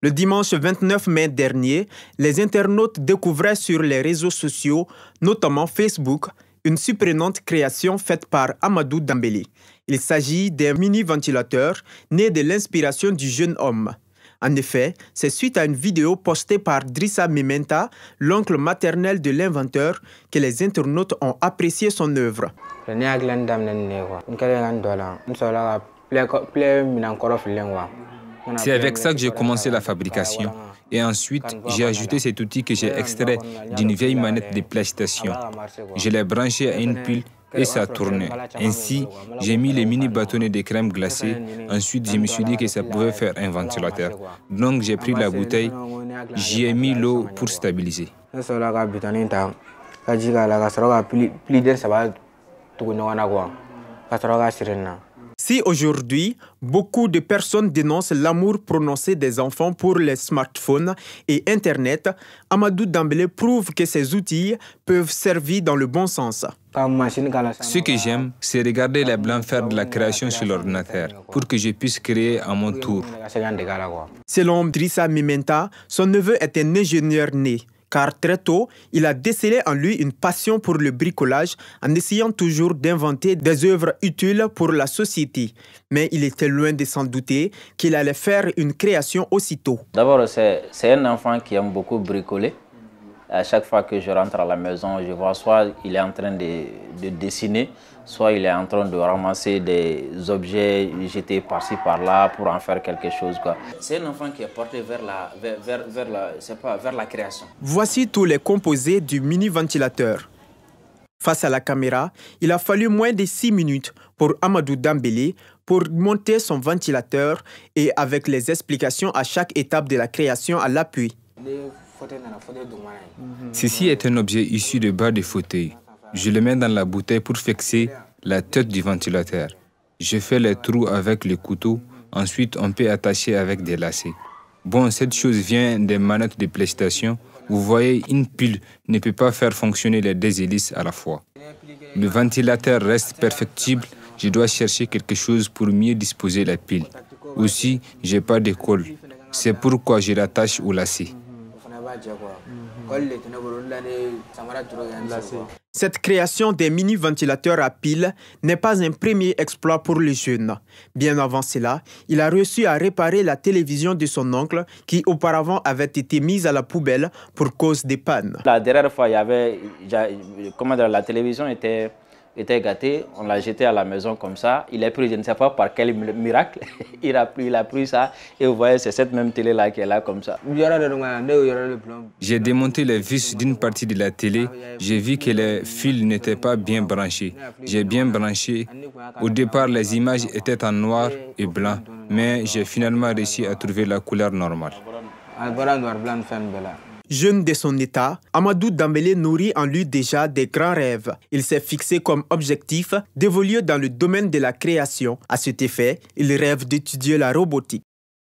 Le dimanche 29 mai dernier, les internautes découvraient sur les réseaux sociaux, notamment Facebook, une surprenante création faite par Amadou Dembélé. Il s'agit d'un mini-ventilateur né de l'inspiration du jeune homme. En effet, c'est suite à une vidéo postée par Drissa Mementa, l'oncle maternel de l'inventeur, que les internautes ont apprécié son œuvre. C'est avec ça que j'ai commencé la fabrication. Et ensuite, j'ai ajouté cet outil que j'ai extrait d'une vieille manette de PlayStation. Je l'ai branché à une pile et ça tournait. Ainsi, j'ai mis les mini bâtonnets de crème glacée. Ensuite, je me suis dit que ça pouvait faire un ventilateur. Donc, j'ai pris la bouteille, j'y ai mis l'eau pour stabiliser. Si aujourd'hui, beaucoup de personnes dénoncent l'amour prononcé des enfants pour les smartphones et Internet, Amadou Dembélé prouve que ces outils peuvent servir dans le bon sens. Ce que j'aime, c'est regarder les blancs faire de la création sur l'ordinateur pour que je puisse créer à mon tour. Selon Drissa Mementa, son neveu est un ingénieur né. Car très tôt, il a décelé en lui une passion pour le bricolage en essayant toujours d'inventer des œuvres utiles pour la société. Mais il était loin de s'en douter qu'il allait faire une création aussitôt. D'abord, c'est un enfant qui aime beaucoup bricoler. À chaque fois que je rentre à la maison, je vois soit il est en train de dessiner, soit il est en train de ramasser des objets jetés par-ci par-là pour en faire quelque chose. C'est un enfant qui est porté vers la création. Voici tous les composés du mini-ventilateur. Face à la caméra, il a fallu moins de 6 minutes pour Amadou Dembélé pour monter son ventilateur et avec les explications à chaque étape de la création à l'appui. Ceci est un objet issu de bas de fauteuil. Je le mets dans la bouteille pour fixer la tête du ventilateur. Je fais les trous avec le couteau. Ensuite, on peut attacher avec des lacets. Bon, cette chose vient des manettes de PlayStation. Vous voyez, une pile ne peut pas faire fonctionner les deux hélices à la fois. Le ventilateur reste perfectible. Je dois chercher quelque chose pour mieux disposer la pile. Aussi, je n'ai pas de colle. C'est pourquoi je l'attache au lacet. Cette création des mini-ventilateurs à piles n'est pas un premier exploit pour le jeune. Bien avant cela, il a réussi à réparer la télévision de son oncle qui auparavant avait été mise à la poubelle pour cause des pannes. La dernière fois, la télévision était gâtée, on l'a jeté à la maison comme ça. Il a pris, je ne sais pas par quel miracle, il a pris ça et vous voyez, c'est cette même télé-là qui est là comme ça. J'ai démonté les vis d'une partie de la télé. J'ai vu que les fils n'étaient pas bien branchés. J'ai bien branché. Au départ, les images étaient en noir et blanc, mais j'ai finalement réussi à trouver la couleur normale. Jeune de son état, Amadou Dembélé nourrit en lui déjà des grands rêves. Il s'est fixé comme objectif d'évoluer dans le domaine de la création. À cet effet, il rêve d'étudier la robotique.